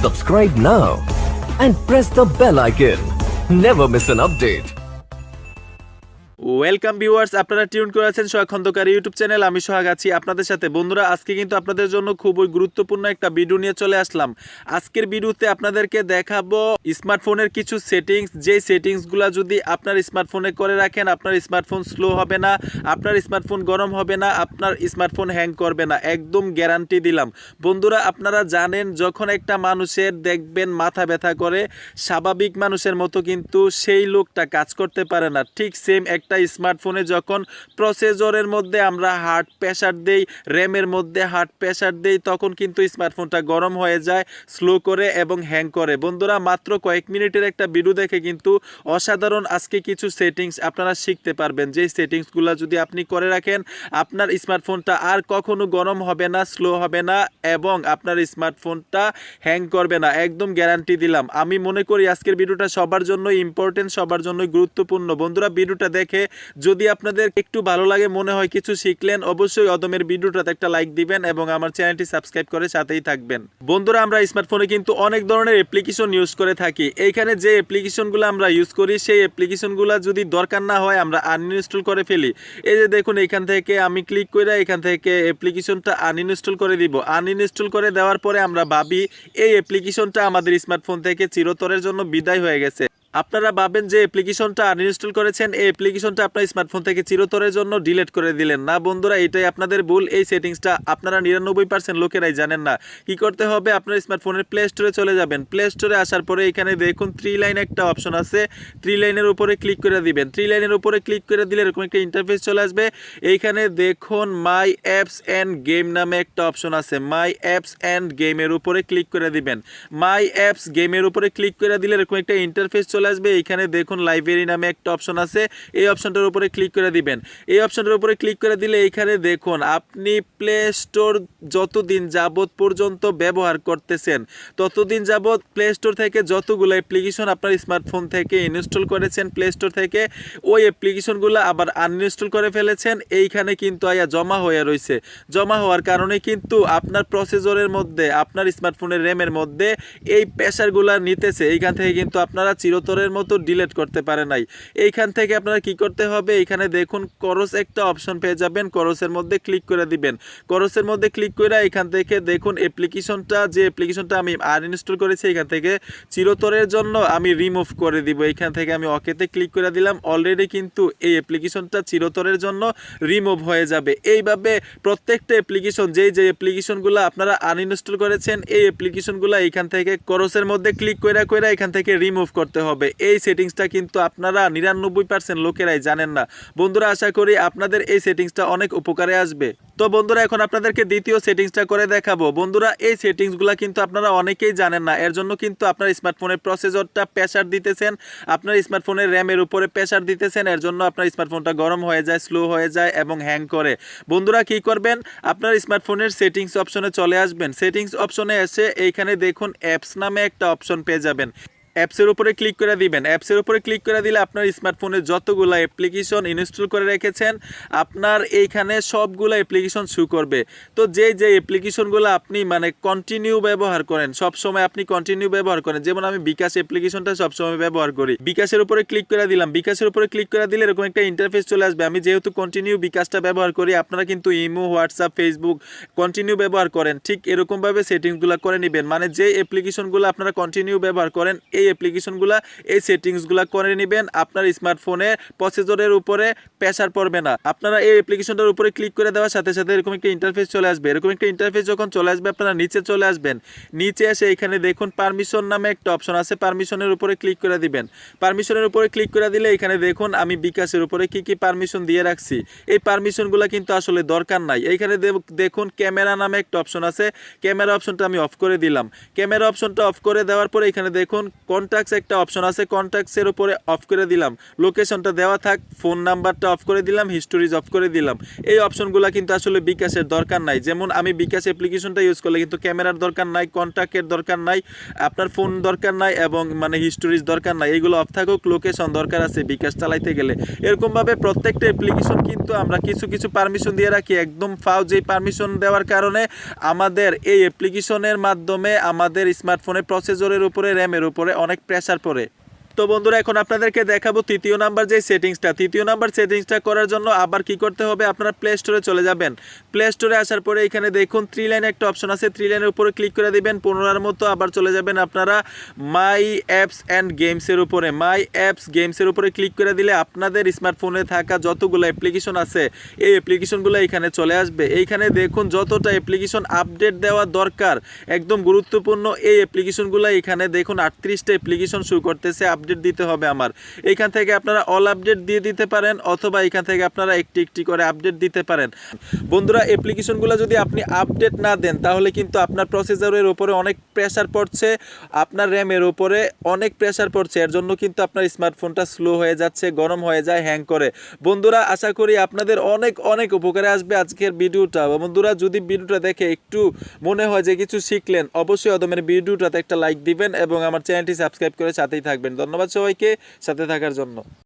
Subscribe now and press the bell icon. Never miss an update. Welcome viewers, আপনারা tune করে আছেন সোহাগ Khandakar YouTube channel. আমি সোহাগ আছি আপনাদের সাথে। বন্ধুরা, আজকে কিন্তু আপনাদের জন্য খুবই গুরুত্বপূর্ণ একটা ভিডিও নিয়ে চলে আসলাম। আজকের ভিডিওতে আপনাদেরকে দেখাবো স্মার্টফোনের কিছু সেটিংস, যে সেটিংসগুলো যদি আপনার স্মার্টফোনে করে রাখেন আপনার স্মার্টফোন স্লো হবে না, আপনার স্মার্টফোন গরম হবে না, আপনার স্মার্টফোন হ্যাং করবে না, একদম গ্যারান্টি দিলাম। বন্ধুরা, আপনারা জানেন যখন একটা মানুষের দেখবেন মাথা ব্যথা করে, স্বাভাবিক মানুষের মতো কিন্তু সেই লোকটা কাজ করতে পারে না। ঠিক সেম একটা স্মার্টফোনে যখন প্রসেসরের মধ্যে আমরা হার্ড প্রেসার দেই, র্যামের মধ্যে হার্ড প্রেসার দেই, তখন কিন্তু স্মার্টফোনটা গরম হয়ে যায়, স্লো করে এবং হ্যাং করে। বন্ধুরা, মাত্র কয়েক মিনিটের একটা ভিডিও দেখে কিন্তু অসাধারণ আজকে কিছু সেটিংস আপনারা শিখতে পারবেন। যেই সেটিংসগুলো যদি আপনি করে রাখেন আপনার স্মার্টফোনটা আর কখনো গরম হবে না, স্লো হবে না এবং আপনার স্মার্টফোনটা হ্যাং করবে না, একদম গ্যারান্টি দিলাম। আমি মনে করি আজকের ভিডিওটা সবার জন্য ইম্পর্টেন্ট, সবার জন্য গুরুত্বপূর্ণ। বন্ধুরা, ভিডিওটা দেখে যদি আপনাদের একটু ভালো লাগে, মনে হয় কিছু শিখলেন, অবশ্যই অদমের ভিডিওটাতে একটা লাইক দিবেন এবং আমার চ্যানেলটি সাবস্ক্রাইব করে সাথেই থাকবেন। বন্ধুরা, আমরা স্মার্টফোনে কিন্তু অনেক ধরনের অ্যাপ্লিকেশন ইউজ করে থাকি। এইখানে যে অ্যাপ্লিকেশনগুলো আমরা ইউজ করি সেই অ্যাপ্লিকেশনগুলো যদি দরকার না হয় আমরা আনইনস্টল করে ফেলি। এই যে দেখুন, এইখান থেকে আমি ক্লিক করে এখান থেকে অ্যাপ্লিকেশনটা আনইনস্টল করে দিব। আনইনস্টল করে দেওয়ার পরে আমরা ভাবি এই অ্যাপ্লিকেশনটা আমাদের স্মার্টফোন থেকে চিরতরের জন্য বিদায় হয়ে গেছে। আপনারা ভাবেন যে অ্যাপ্লিকেশনটা আনইনস্টল করেছেন, এই অ্যাপ্লিকেশনটা আপনার স্মার্টফোন থেকে চিরতরের জন্য ডিলিট করে দিলেন। না বন্ধুরা, এটাই আপনাদের ভুল। এই সেটিংসটা আপনারা 99% লোকেরাই জানেন না। কি করতে হবে, আপনার স্মার্টফোনের প্লে স্টোরে চলে যাবেন। প্লে স্টোরে আসার পরে এখানে দেখুন 3 লাইন একটা অপশন আছে, 3 লাইনের উপরে ক্লিক করে দিবেন। 3 লাইনের উপরে ক্লিক করে দিলে এরকম একটা ইন্টারফেস চলে আসবে। এইখানে দেখুন মাই অ্যাপস অ্যান্ড গেম নামে একটা অপশন আছে। মাই অ্যাপস অ্যান্ড গেমের উপরে ক্লিক করে দিবেন। মাই অ্যাপস গেমের উপরে ক্লিক করে দিলে এরকম একটা ইন্টারফেস আসবে। এখানে দেখুন লাইব্রেরি নামে একটা অপশন আছে, এই অপশনটার উপরে ক্লিক করে দিবেন। এই অপশনটার উপরে ক্লিক করে দিলে এখানে দেখুন আপনি প্লে স্টোর যতদিন যাবত পর্যন্ত ব্যবহার করতেছেন ততদিন যাবত প্লে স্টোর থেকে যতগুলো অ্যাপ্লিকেশন আপনার স্মার্টফোন থেকে ইনস্টল করেছেন প্লে স্টোর থেকে, ওই অ্যাপ্লিকেশনগুলো আবার আনইনস্টল করে ফেলেছেন, এইখানে কিন্তু আয়া জমা হয়ে রয়েছে। জমা হওয়ার কারণে কিন্তু আপনার প্রসেসরের মধ্যে, আপনার স্মার্টফোনের র্যামের মধ্যে এই প্রেসারগুলো নিতেছে। এইখান থেকে কিন্তু আপনারা চিরতরের মতো ডিলিট করতে পারে নাই। এইখান থেকে আপনারা কি করতে হবে, এখানে দেখুন করস একটা অপশন পেয়ে যাবেন, করসের মধ্যে ক্লিক করে দিবেন। করসের মধ্যে ক্লিক করে এখান থেকে দেখুন অ্যাপ্লিকেশনটা, যে অ্যাপ্লিকেশনটা আমি আনইনস্টল করেছি এখান থেকে চিরতরের জন্য আমি রিমুভ করে দিব। এখান থেকে আমি ওকেতে ক্লিক করে দিলাম। অলরেডি কিন্তু এই অ্যাপ্লিকেশনটা চিরতরের জন্য রিমুভ হয়ে যাবে। এইভাবে প্রত্যেকটা অ্যাপ্লিকেশন, যে অ্যাপ্লিকেশনগুলো আপনারা আনইনস্টল করেছেন এই অ্যাপ্লিকেশনগুলো এখান থেকে করসের মধ্যে ক্লিক করে এখান থেকে রিমুভ করতে হবে। এই সেটিংসটা কিন্তু আপনারা 99% লোকেরাই জানেন না। বন্ধুরা, আশা করি আপনাদের এই সেটিংসটা অনেক উপকারে আসবে। তো বন্ধুরা, এখন আপনাদেরকে দ্বিতীয় সেটিংসটা করে দেখাবো। বন্ধুরা, এই সেটিংসগুলো কিন্তু আপনারা অনেকেই জানেন না। এর জন্য কিন্তু আপনার স্মার্টফোনের প্রসেসরটা প্রেসার দিতেছেন, আপনার স্মার্টফোনের র্যামের উপরে প্রেসার দিতেছেন, এর জন্য আপনার স্মার্টফোনটা গরম হয়ে যায়, স্লো হয়ে যায় এবং হ্যাং করে। বন্ধুরা, কি করবেন, আপনার স্মার্টফোনের সেটিংস অপশনে চলে আসবেন। সেটিংস অপশনে এসে এইখানে দেখুন অ্যাপস নামে একটা অপশন পেয়ে যাবেন। অ্যাপসের উপরে ক্লিক করে দিবেন। অ্যাপসের উপরে ক্লিক করে দিলে আপনার স্মার্টফোনে যতগুলো অ্যাপ্লিকেশন ইনস্টল করে রেখেছেন আপনার এইখানে সবগুলো অ্যাপ্লিকেশন শো করবে। তো যে অ্যাপ্লিকেশনগুলো আপনি মানে কন্টিনিউ ব্যবহার করেন, সবসময় আপনি কন্টিনিউ ব্যবহার করেন, যেমন আমি বিকাশ অ্যাপ্লিকেশনটা সবসময় ব্যবহার করি। বিকাশের উপরে ক্লিক করে দিলাম। বিকাশের উপরে ক্লিক করে দিলে এরকম একটা ইন্টারফেস চলে আসবে। আমি যেহেতু কন্টিনিউ বিকাশটা ব্যবহার করি, আপনারা কিন্তু ইমো, হোয়াটসঅ্যাপ, ফেসবুক কন্টিনিউ ব্যবহার করেন, ঠিক এরকমভাবে সেটিংসগুলো করে নেবেন। মানে যে অ্যাপ্লিকেশনগুলো আপনারা কন্টিনিউ ব্যবহার করেন এই অ্যাপ্লিকেশনগুলো, এই সেটিংসগুলো করে নেবেন। আপনার স্মার্টফোনের প্রসেসরের উপরে প্রেসার পড়বে না। আপনারা এই অ্যাপ্লিকেশনটার উপরে ক্লিক করে দেওয়ার সাথে সাথে এরকম একটা ইন্টারফেস চলে আসবে। এরকম একটা ইন্টারফেস যখন চলে আসবে আপনারা নিচে চলে আসবেন। নিচে এসে এখানে দেখুন পারমিশন নামে একটা অপশন আছে, পারমিশনের উপরে ক্লিক করে দিবেন। পারমিশনের উপরে ক্লিক করে দিলে এখানে দেখুন আমি বিকাশের উপরে কি কি পারমিশন দিয়ে রাখছি। এই পারমিশনগুলো কিন্তু আসলে দরকার নাই। এইখানে দেখুন ক্যামেরা নামে একটা অপশন আছে, ক্যামেরা অপশনটা আমি অফ করে দিলাম। ক্যামেরা অপশনটা অফ করে দেওয়ার পরে এখানে দেখুন কন্ট্যাক্টস একটা অপশন আছে, কন্ট্যাক্টসের উপরে অফ করে দিলাম, লোকেশনটা দেওয়া থাক, ফোন নাম্বারটা অফ করে দিলাম, হিস্টোরিজ অফ করে দিলাম। এই অপশনগুলো কিন্তু আসলে বিকাশের দরকার নাই। যেমন আমি বিকাশ অ্যাপ্লিকেশনটা ইউজ করলে কিন্তু ক্যামেরার দরকার নাই, কন্ট্যাক্টের দরকার নাই, আপনার ফোন দরকার নাই এবং মানে হিস্টোরিজ দরকার নাই। এইগুলো অফ থাকুক, লোকেশন দরকার আছে বিকাশ চালাইতে গেলে। এরকমভাবে প্রত্যেকটা অ্যাপ্লিকেশন কিন্তু আমরা কিছু কিছু পারমিশন দিয়ে রাখি, একদম ফাও যেই পারমিশন দেওয়ার কারণে আমাদের এই অ্যাপ্লিকেশনের মাধ্যমে আমাদের স্মার্টফোনের প্রসেসরের উপরে, র্যামের উপরে অনেক প্রেসার পড়ে। তো বন্ধুরা এখন আপনাদেরকে দেখাবো তৃতীয় নাম্বার যে সেটিংসটা। তৃতীয় নাম্বার সেটিংসটা করার জন্য আবার কি করতে হবে, আপনারা প্লে স্টোরে চলে যাবেন। প্লে স্টোরে আসার পরে এখানে দেখুন 3 লাইন একটা অপশন আছে, 3 লাইনের উপরে ক্লিক করে দিবেন। 15 মতো আবার চলে যাবেন আপনারা মাই অ্যাপস অ্যান্ড গেমসের উপরে। মাই অ্যাপস গেমসের উপরে ক্লিক করে দিলে আপনাদের স্মার্টফোনে থাকা যতগুলো অ্যাপ্লিকেশন আছে এই অ্যাপ্লিকেশনগুলো এখানে চলে আসবে। এইখানে দেখুন যতটা অ্যাপ্লিকেশন আপডেট দেওয়া দরকার, একদম গুরুত্বপূর্ণ এই অ্যাপ্লিকেশনগুলো এখানে দেখুন 38টা অ্যাপ্লিকেশন শো করতেছে। আপডেট দিতে হবে আমার। এইখান থেকে আপনারা অল আপডেট দিয়ে দিতে পারেন অথবা এখান থেকে আপনারা একটি একটি করে আপডেট দিতে পারেন। বন্ধুরা অ্যাপ্লিকেশনগুলো যদি আপনি আপডেট না দেন তাহলে কিন্তু আপনার প্রসেসরের উপরে অনেক প্রেসার পড়ছে, আপনার র্যামের উপরে অনেক প্রেসার পড়ছে। এর জন্য কিন্তু আপনার স্মার্টফোনটা স্লো হয়ে যাচ্ছে, গরম হয়ে যায়, হ্যাং করে। বন্ধুরা আশা করি আপনাদের অনেক অনেক উপকারে আসবে আজকের ভিডিওটা। বন্ধুরা যদি ভিডিওটা দেখে একটু মনে হয় যে কিছু শিখলেন, অবশ্যই অদমের ভিডিওটাতে একটা লাইক দিবেন এবং আমার চ্যানেলটি সাবস্ক্রাইব করে সাথেই থাকবেন। ধন্যবাদ সবাইকে সাথে থাকার জন্য।